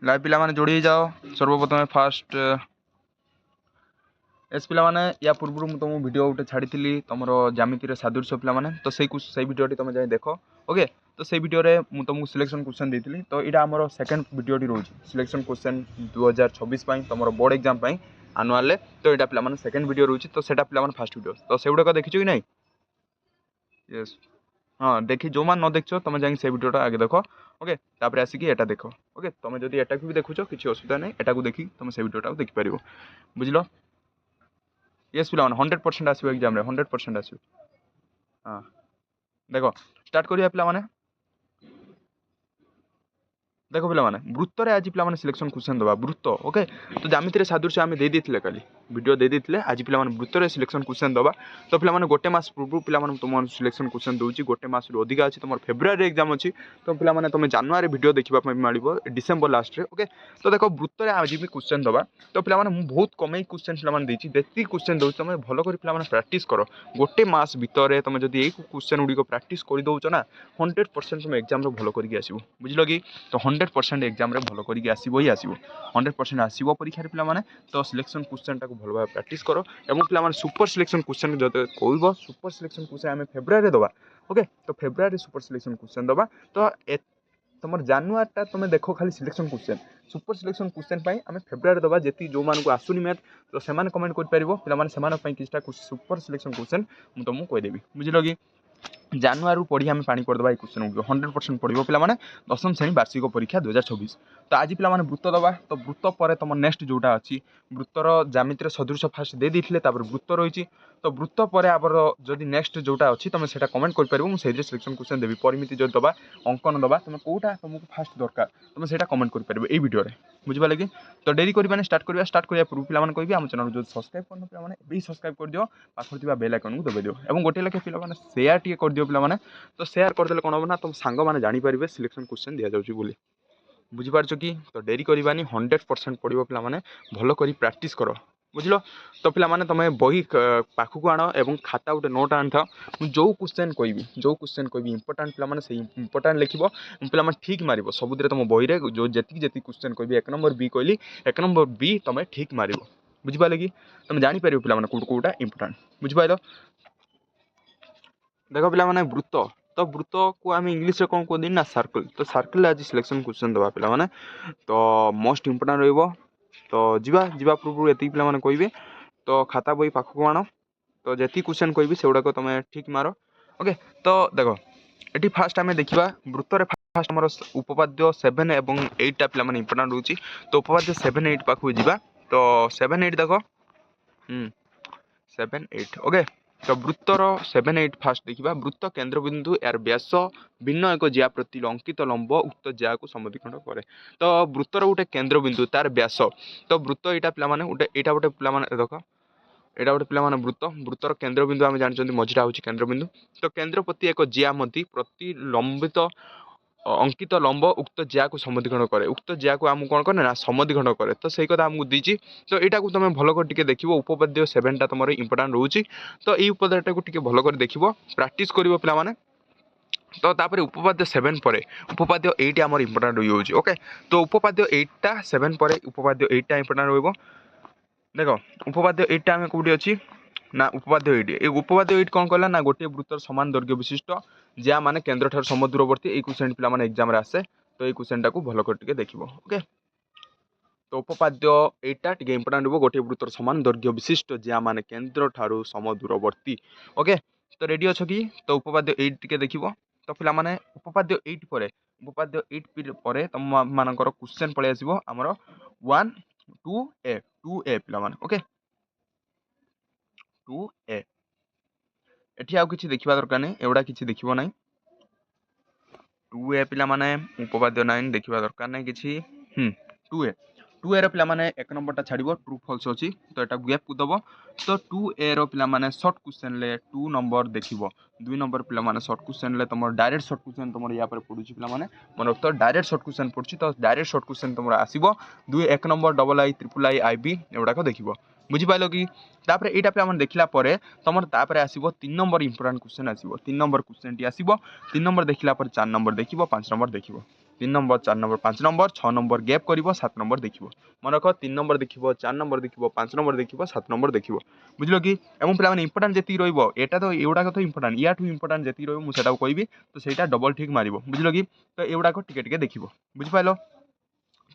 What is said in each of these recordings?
Live पिला माने जोड़ी जाओ सर्वप्रथम फास्ट एस पिला माने या पूर्व मु तुम वीडियो गोटे छाड़ी तुम ज्यामिति सादृश्य पिला माने तो से वीडियोटी तुम जाए देख ओके तो से वीडियो रे मु तुमको सिलेक्शन क्वेश्चन देती तो यहाँ आम सेकेंड वीडियोटी रोचे सिलेक्शन क्वेश्चन 2026 तुम बोर्ड एग्जाम आनुआल तो यहाँ पिला सेकेंड वीडियो रोचे तो सेटा पिला फास्ट वीडियो तो से गुड़ाक देखी कि नहीं यस हाँ देखी जो मान न देख तुम जाए से वीडियोटा आगे देख ओके तापर आसिक एटा देख ओके तुम जब एटा भी देखुच किसी असुविधा नहीं एटा को देखी तुम से वीडियोटा देखिपार बुझल यस पिला 100% आसो एग्जाम 100% आसो हाँ देख स्टार्ट करिया पिला माने देखो पिला माने वृत्त रे आज पिला माने सिलेक्शन क्वेश्चन दबा वृत्त ओके तो ज्यामिति सादृश्य आम दे देथिले काली वीडियो दे देथिले आज पिला माने वृत्त रे सिलेक्शन क्वेश्चन दबा तो पिला माने गोटे मास पूर्व पिला माने तुम सिलेक्शन क्वेश्चन दोची गोटे मास रो अधिक अछि तुम फेब्रुआरी एग्जाम अछि तो पिला माने तुम जनवरी वीडियो देखिबा पे मालिबो डिसेंबर लास्ट रे ओके तो देखो वृत्त रे आज भी क्वेश्चन दबा तो पिला माने बहुत कमे क्वेश्चन पिला माने देछि जेति क्वेश्चन दउ तुम भलो करी पिला माने प्रैक्टिस करो गोटे मास भितर तुम जदि ए क्वेश्चन गुडी को प्रैक्टिस करि दउछ ना 100% तुम एग्जाम रो भलो करी आसीबो बुझलो कि तो 100% एग्जाम रे भलो करी आसीबो ही आसीबो 100% आसीबो परीक्षा रे पिला माने तो सिलेक्शन क्वेश्चन टाको भलो भाव प्रैक्टिस करो एवं पिला माने सुपर सिलेक्शन क्वेश्चन जदि कहबो सुपर सिलेक्शन क्वेश्चन आमे फेब्रुआरी दबा ओके तो फेब्रुआरी सुपर सिलेक्शन क्वेश्चन दबा तो तुम जानुआरी तुम देखो खाली selection question super selection question पाई आमे फेब्रुआरी दबा जेति जो मान को आसुनी मैथ तो सेमान कमेंट कर परिबो पिला माने सेमान पई किछटा सुपर सिलेक्शन क्वेश्चन मु तुमको कह देबी बुझलो कि जानुआरी पढ़ी आम पानी करदे ये क्वेश्चन 100% पढ़ो पे दशम श्रेणी वार्षिक परीक्षा 2026 तो आज पे वृत्त दबा तो वृत्त पर तुम नेक्स्ट जोटा अच्छी वृत्तर ज्यामितिर सदृश फास्ट दे देते वृत्त रही तो वृत्त पर आबर जदि नेक्स्ट जोटा अच्छी तुम से कमेंट कर मुझे सिलेक्शन क्वेश्चन देवी परिमिति जो दबा अंकन दबा तुम कौटा तुमको फास्ट दरकार तुम से कमेंट कर वीडियो बुझे कि तो डेरी करवाने स्टार्ट करने पूर्व पे कहि आम चैनल जो सब्सक्राइब करना पे सब्सक्राइब कर दियो पाखर बेल आइकन को दबाई दियो और गोटे लेखे पे शेयर टी कर दियो पे तो शेयर करदे कौन हम ना तुम सांग मैंने जापर सिलेक्शन क्वेश्चन दि जाऊँगी बोली बुझीपार कि तो डेरी करवानी 100% पढ़ो पे भल कर प्रैक्टिस कर बुझल तो पे तुम बही पाखक आण और खाता गोटे नोट आनी था जो क्वेश्चन कहि इंपोर्टाट पे से इंपोर्टाट लिख पे ठीक मार सबुद तुम बही रे जो जी क्वेश्चन कहि 1 नंबर बी कहली 1 नंबर बी तुम ठीक मार बुझिपारे कि तुम जापर पे कौटा इंपोर्टाट बुझिपार देख पे वृत्त तो वृत्त को आम इंग्लीश रे कौन कहते ना सर्कल तो सर्कल आज सिलेक्शन क्वेश्चन दबा पे तो मोस्ट इंपोर्टाट रही तो जीवा पूर्व ये पे कहे तो खाता बही पाखक आण तो जी क्वेश्चन कहि से गुड़ाक तुम ठीक मार ओके तो देख ये फास्ट आम देखा वृत्त रे फास्ट आम उपपाद्य 7 और 8 पे इंपोर्टाट रोचे तो उपपाद्य 7 8 पाखक जा तो 7 8 देख 7 8 ओके तो वृत्तर 7 8 फास्ट देखा वृत्त केन्द्रबिंदु यार व्यास भिन्न एक जिया प्रति अंकित लंब उक्त जिया को समद्विखंड करे तो वृत्तर गोटे केन्द्रबिंदु तार व्यास तो वृत्त यहाँ पे गोटे यहाँ गोटे पे देख यहाँ गोटे पे वृत्त वृत्तर केन्द्रबिंदु आम जानते मझीरा हूँ केन्द्रबिंदु तो केन्द्र प्रति एक जिया मध्य प्रति लंबित अंकित लंब उक्त जिया को समद्विखंड करे उक्त जिया को आमको कौन करे ना समद्विखंड करे तो सही कथा आमको दीची तो यहाँ को तुम भल कर देख उपपाद्य 7 टा तुम इंपोर्टाट रोचे तो ये उपपाद्य को भल कर देख प्रैक्टिस कर पे तो तापर उपपाद्य 7 पर उपपाद्य 8 आम इंपोर्टाट रही ओके तो उपपाद्य 8 टा 7 पर उपपाद्य 8 टा इंपोर्टाट रही देख उपपाद्य 8 टा आम कौटी अच्छी ना उपपाद्य 8 ये उपपाद्य 8 कौन कहला ना गोटे वृत्तर समान दैर्घ्य विशिष्ट जहाँ माने केन्द्र ठार समदूरवर्ती ये क्वेश्चन पे एग्जाम आसे तो ये क्वेश्चन टाक भल कर देख ओके तो उपपाद्य 8 टा टे इंपोर्टाट हो गोटे वृत्तर समान दैर्घ्य विशिष्ट जहाँ माने केन्द्र ठारू समदूरवर्ती ओके तो रेडी अच्छ कि तो उपपाद्य 8 टे देख तो पे उपपाद्य 8 पर उपपाद्य 8 पर तुम मानकर क्वेश्चन पलि आसो आमर 1 2a पे ओके 2a एठी आउ किछि देखिबा दरकार नै एवडा किछि देखिबो नै 2a पिला माने उपपाद्य 9 देखिबा दरकार नै किछि 2a रो पिला माने 1 नंबर टा छाडिबो ट्रू फॉल्स अछि तो एटा गैप को दबो तो 2a रो पिला माने शॉर्ट क्वेश्चन ले 2 नंबर देखिबो 2 नंबर पिला माने शॉर्ट क्वेश्चन ले तमर डायरेक्ट शॉर्ट क्वेश्चन तमर या पर पडुछि पिला माने मन तो डायरेक्ट शॉर्ट क्वेश्चन पडुछि तो डायरेक्ट शॉर्ट क्वेश्चन तमर आसीबो 2 1 number double I triple I IB एवडा को देखिबो बुझी पाइलो कि तापर एटा पे हम देखला परे तमर तापर आसीबो 3 नंबर इंपोर्टेंट क्वेश्चन आसीबो 3 नंबर क्वेश्चन टी आसीबो 3 नंबर देखला पर 4 नंबर देखिबो 5 नंबर देखिबो 3 number 4 number 5 number 6 number gap करिवो 7 नंबर देखिवो मन रख 3 नंबर देखिवो 4 नंबर देखिवो 5 नंबर देखिवो 7 नंबर देखिवो बुझलो कि एवं पिला माने इंपोर्टेंट जेति रहइबो एटा तो एउडा तो इंपोर्टेंट याठू इंपोर्टेंट जेति रहइबो मु सेटा कहबी तो सेटा डबल ठीक मारिवो बुझलो कि तो एउडा को टिके टिके देखिवो बुझि पाइलो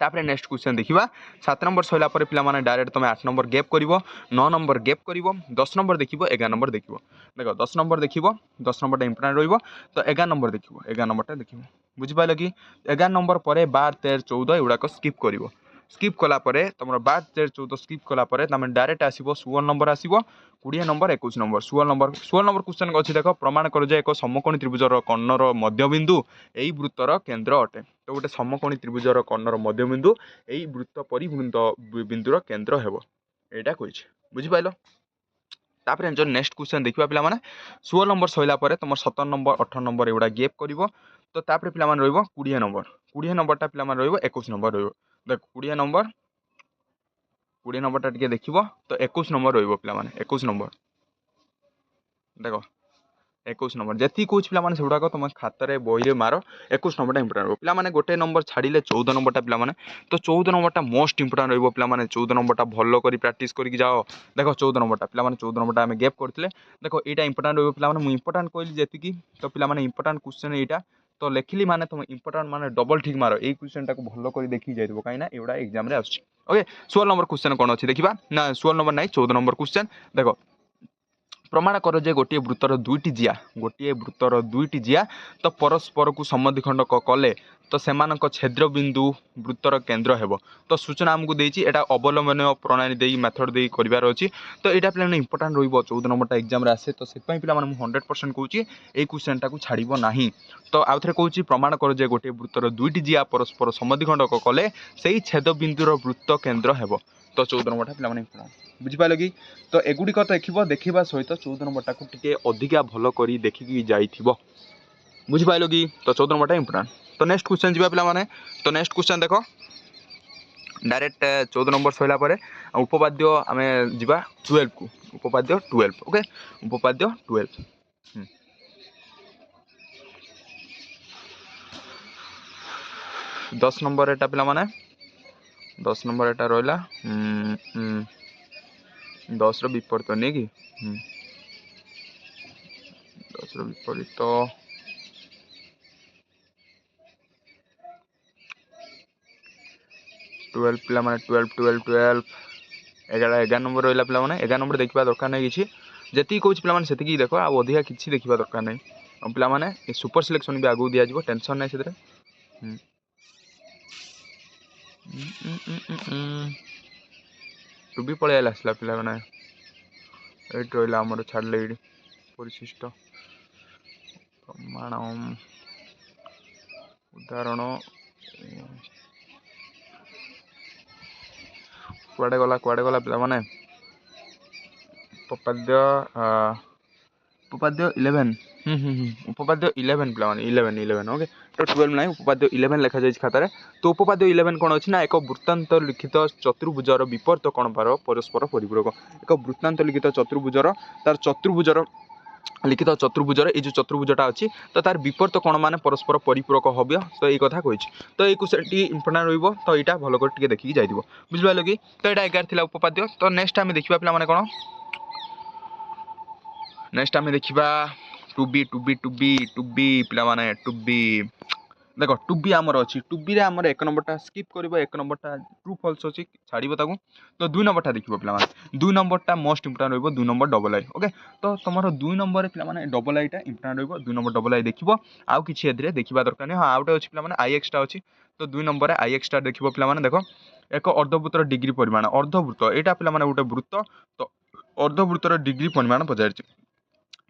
तापर नेक्स्ट क्वेश्चन देखिबा 7 नंबर सइला पर पिला माने डायरेक्ट तमे 8 नंबर गैप करिवो 9 नंबर गैप करिवो 10 नंबर देखिवो 11 नंबर देखिवो देखो 10 नंबर देखिवो 10 नंबर इंपोर्टेंट रहइबो तो 11 नंबर देखिवो 11 नंबर देखिवो बुझि पाइलो कि 11 नंबर पर 12 13 14 एउडा को स्किप करिवो स्किप कला परे तुम 12 13 14 स्किप कला परे तुम डायरेक्ट आसीबो 16 नंबर आसीबो 20 नंबर 21 नंबर 16 नंबर क्वेश्चन अच्छी देख प्रमाण कर जे एक समकोणी त्रिभुजर कर्णर मध्यबिंदु एई वृत्तर केन्द्र अटे तो गोटे समकोणी त्रिभुजर कर्णर मध्यबिंदु एई वृत्त परिवृत्त बिंदुर केन्द्र हेबो एटा कहिछि बुझि पाइलो तापर जो नेक्स्ट क्वेश्चन देखिबा पिला माने 16 नंबर सइला परे तुम 17 नंबर 18 नंबर एउडा गैप करिवो तो तापर पिला माने रहइबो 20 नंबर पिला माने रहइबो 21 नंबर रहइबो देख 20 नंबर टा देखिबो तो 21 नंबर रहइबो पिला माने 21 नंबर देखो 21 नंबर जेति कौच पिला माने सेउडा को तुम खातारे बही मार 21 नंबर इंपोर्टेंट पिला माने गोटे नंबर छाड़िले 14 नंबर पिला माने तो 14 नंबर मोस्ट इंपोर्टेंट रहइबो पिला माने 14 नंबर भलो करी प्रैक्टिस करके जाओ देखो 14 नंबर पिला माने 14 नंबर आमे गैप करथिले देखो एटा इंपोर्टेंट रहइबो पिला माने मु इंपोर्टेंट कहली जेति की तो पिला माने इंपोर्टेंट क्वेश्चन एटा तो लेखिली माने तुम इंपोर्टेंट माने डबल ठीक मारो ए क्वेश्चन टाको भलो करी देखि जाइबो काइना एउडा एग्जाम रे आछी ओके 16 नंबर क्वेश्चन कोन अछि देखिबा ना 16 नंबर नाही 14 नंबर क्वेश्चन देखो प्रमाण कर जे गोटे वृत्तर दुईटी जिया तो परस्पर को समद्विखंडक कले तो सेमानक छेद्र बिंदु वृत्तर केन्द्र हेबो तो सूचना आमको देछि एटा अवलंबन प्रणाली देई मेथड देई करिवार अछि तो एटा पिला इंपोर्टेंट रहइबो 14 नंबर एग्जाम रे आसे तो सेपई पिला माने 100% कहूची ए क्वेश्चन टाको छाड़िबो नाही तो आउ थरे कहूची प्रमाण कर जे गोटे वृत्तर दुईटी जिया परस्पर समद्विखंडक कले सेही छेद बिंदुर वृत्त केन्द्र हेबो तो 14 नंबर पिला माने इंपोर्टेंट बुझिपाल कि तो एगुड़िक देखा सहित 14 नंबर टे अधिका भल कर देखिकी जाइथिबो बुझिपाल कि तो 14 नंबर इंपोर्टेंट तो नेक्स्ट क्वेश्चन जी पिला माने तो नेक्स्ट क्वेश्चन देख डायरेक्ट 14 नंबर सैला उपपाद्य आम जा 12 को उपपाद्य 12 ओके उपपाद्य 12 10 नंबर एटा पिला माने 10 नंबर एटा रहा 10 विपरीत नहीं कि 10 विपरीत 12 पिला माने 12 11 नंबर रहा पिला माने 11 नंबर देखा दरकार नहीं किसी जी कौच पिला माने सेतिकी देख आ अधिका किसी देखा दरकार नहीं पिला माने सुपर सिलेक्शन भी आगू दिया टेंशन नहीं से टू भी पलि आसला पिला माने रहा आमर छाड़ले परिशिष्ट प्रमाण उदाहरण कुआडे गला पिला माने उपपाद्य उपपाद्य 11 उपपाद्य 11 पिला माने 11 ओके तो 12 नहीं उपपाद्य 11 लिखा जाय खातार तो उपपाद्य 11 कौन अच्छी ना एक वृत्तांत लिखित चतुर्भुजर विपरीत कोण पार परस्पर परिपूरक एक वृत्तांत लिखित चतुर्भुजर तार चतुर्भुजर लिखित चतुर्भुजर ये जो चतुर्भुजटा अच्छी तो तार विपरीत कोण माने परस्पर परिपूरक हबे तो ये कथा कही तो ये क्वेश्चन टी इंपोर्टेंट रहिबो तो यहाँ भल कर देखिकी जाइदिबो बुझिपाल कि तो यहाँ 11 थिला उपपाद्य तो नेक्स्ट आम देखा पिला माने कोन नेक्स्ट आम देखा टू बी पिला माने टू बी देख टू बी आमर अच्छी टू बी आमर एक नंबरटा स्किप कर एक नंबरटा ट्रू फॉल्स अच्छी छाड़ तो 2 नंबरटा देखो पिला 2 नंबरटा मोस्ट इंपोर्टेंट रहा 2 नंबर डबल आई ओके तो तुम 2 नंबर पिला डबल आईटा इंपोर्टेंट रहा 2 नंबर डबल आई देखो आउ कि देखा दरकार नहीं हाँ आउटे अच्छी पिला आई एक्सटा अच्छी तो 2 नंबर आई एक्सटा देखो पिला देख एक अर्धवृत्तर डिग्री परिमाण अर्धवृत्त यहाँ पिला गोटे वृत्त तो अर्धवृत्तर डिग्री परिमाण पचार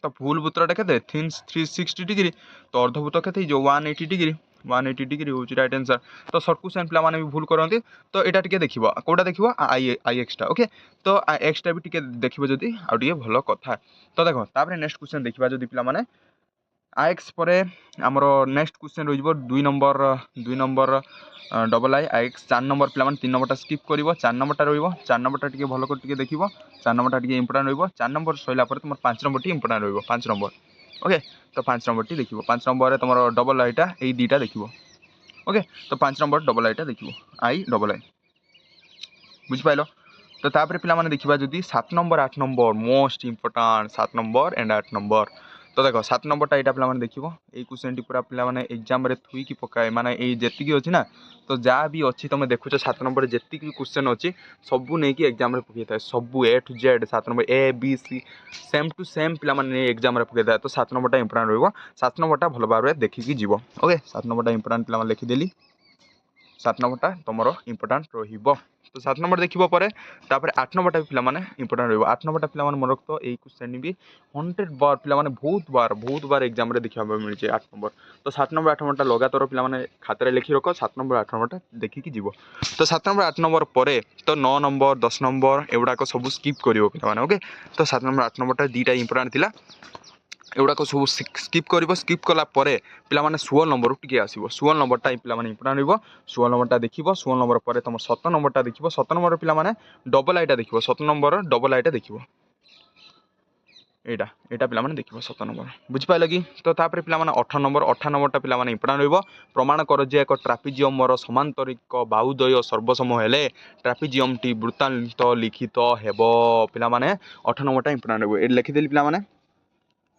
तो फुल वृत्तटा के 360 डिग्री तो अर्धवृत्त के जो 180 डिग्री 180 डिग्री हूँ राइट आंसर तो सर्ट क्वेश्चन पिला माने भी भूल करते तो यहाँ टे देखो कौटा देखो आई एक्सटा ओके तो आई एक्सटा भी टे देखो जदि आउ भल कथा तो देख तापर नेक्स्ट क्वेश्चन देखा जदि पिला माने आई एक्स पर आमर नेक्स्ट क्वेश्चन रही 2 नंबर डबल आई एक्स 4 नंबर पिला 3 नंबरटा स्किप कर 4 नंबरटा रहा 4 नंबरटा टे भल कर देखो 4 नंबरटा टे इंपोर्टेंट रहा 4 नंबर सैला तुम 5 नंबर टी इंपोर्टेंट रहा 5 नंबर ओके तो 5 नंबर टी देखो 5 नंबर तुम डबल आईटा यही 2टा देखो ओके तो 5 नंबर डबल आईटा देखिए आई डबल आई बुझिपाल तो तापर पे देखा जदि 7 number 8 number most important 7 number and 8 number तो देख 7 नंबरटा यहाँ पे देखो ये क्वेश्चन टी पूरा पे एग्जाम थुईकी पकाए माने जी अच्छी ना तो जहाँ भी अच्छी तुम देखुच 7 नंबर जी क्वेश्चन अच्छी सबू नहीं एग्जाम पकई था सबू A to Z 7 number A B C same to same पे एग्जाम पकई था तो 7 नंबरटा इंपोर्टाट रहा 7 नंबरटा भल भाव देखिकी जीव ओके 7 नंबरटा इंपोर्टाट पे लिखिदेली 7 नंबरटा तुम इंपोर्टाट रही तो 7 नंबर देखिए पर 8 नंबरटा भी पे इंपोर्टाट रही 8 नंबरटा पे मन रखो यही क्वेश्चन भी 100 बार पे बहुत बार एग्जाम देखा मिले 8 नंबर तो 7 नंबर 8 नंबरटा लगातार पे खाते लिखि रख 7 नंबर 8 नंबरटा देखिकी जीव तो 7 नंबर 8 नंबर पर तो 9 नंबर 10 नंबर एगुड़ाक सब स्किप कर ओके तो 7 नंबर 8 नंबरटा दुईटा इंपोर्टाट थिला एगुड़ाक सब स्किप कर स्किप कलापर पे 16 नंबर टी आसो 16 नंबरटा पे इंपोर्टाट रहा 16 नंबरटा देखिए 16 नंबर पर तुम 7 नंबरटा देखिए 7 नंबर पे डबल आईटा देखिए 7 नंबर डबल आईटा देखिए यहाँ पे देखिए 7 नंबर बुझिपाल कि तो तापर पे 8 नंबर 8 नंबरटा पे इंपोर्टाट रहा प्रमाण कर जे एक ट्रापिजियमर समांतरिक बाहुद्वय सर्वसम हेले ट्रापिजियम टी वृत्तांत लिखित हेब पे 8 नंबरटा इंपोर्टाट रहा लिखिदेली पे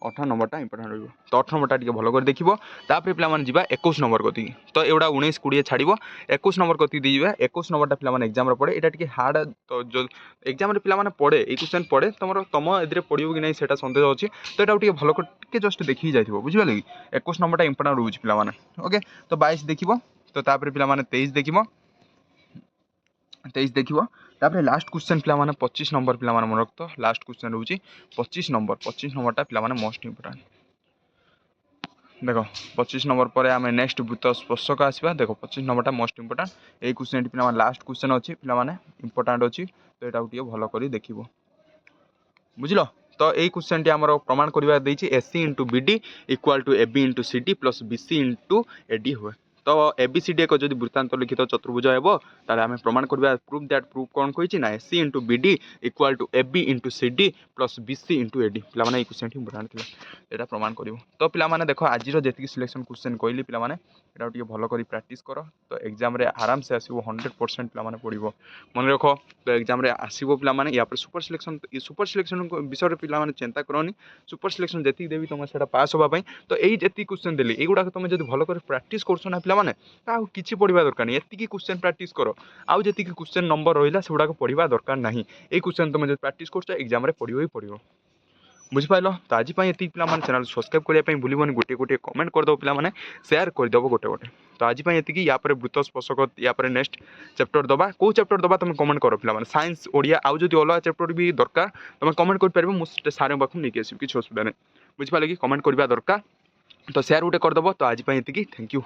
8 नंबरटा इंपोर्टाट रहा तो 8 नंबरटा भल कर देखो तापर पे जावा 21 नंबर कति तो एगुड़ा 19 20 छाड़ 21 नंबर कति दीजिए 21 नंबरटा पे एग्जाम पड़े यहाँ टी हार्ड तो जो एग्जाम पे पड़े ये क्वेश्चन पड़े तुम ए पड़ो कि नहीं से सन्देह अच्छी तो यहाँ भल कर जस्ट देखी जाइए बुझे कि 21 नंबरटा इंपोर्टाट रोचे पे ओके तो 22 देखो तो तापर पे 23 देखो 23 देखो तापर लास्ट क्वेश्चन पे 25 नंबर पे मन रखो लास्ट क्वेश्चन रोचे 25 नंबरटा पे मोस्ट इंपोर्टाट देख 25 नंबर पर आम नेक्स्ट वृत्त स्पर्शक आसवा देख 25 नंबरटा मोस्ट इंपोर्टाट ये क्वेश्चन पे लास्ट क्वेश्चन अच्छी पे इंपोर्टाट अच्छी तो यहाँ टे भल कर देख बुझल तो यही क्वेश्चन टी आम प्रमाण करवा AC into BD equal to A B into C D plus B C into A D हुए तो ए बी सी डी एक जो वृत्तांत लिखित चतुर्भुज हे ताले आम प्रमाण करवा प्रूफ दैट प्रूफ कौन कही ना AC into B D equal to A B into C D plus B C into A D पे क्वेश्चन टी इंपोर्टाट थी यहाँ प्रमाण कर तो पे देख आज जी सिलेक्शन क्वेश्चन कहली पे ये भल कर प्राक्ट कर तो एग्जाम आराम से आसो 100% पे पढ़ो मन रख तो एग्जाम आसो पे या सुपर सिलेक्शन विषय पे चिंता करनी सुपर सिलेक्शन जी देवी तुम से पास हाँपाई तो यही जी क्वेश्चन देली युवा तुम जो भल कर प्राक्ट कर पे किसी पढ़ा दरकार नहीं एति क्वेश्चन प्राक्ट कर आउ जी क्वेश्चन नंबर रहा से गुड़ाक पढ़ा दरकार ना ये क्वेश्चन तुम जो प्राक्ट कर एग्जाम पढ़ो ही पड़ो बुझिपाल तो आज पे चैनल सब्सक्राइब करने भूलबनी गोटे गोटे कमेंट करदेव पे शेयर करदेव गोटे गोटे तो आज ये या वृत्त स्पर्शक या नेक्स्ट चैप्टर दबा कौ चैप्टर दबा तुम कमेंट कर पे साइंस ओडिया आउ जो अलग चैप्टर भी दरकार तुम कमेंट कर मुझे सारे पाखु नहीं आसो किसी असुविधा नहीं बुझिपाल कि कमेंट करवा दरकार तो शेयर गोटे करदेव तो आज ये थैंक यू।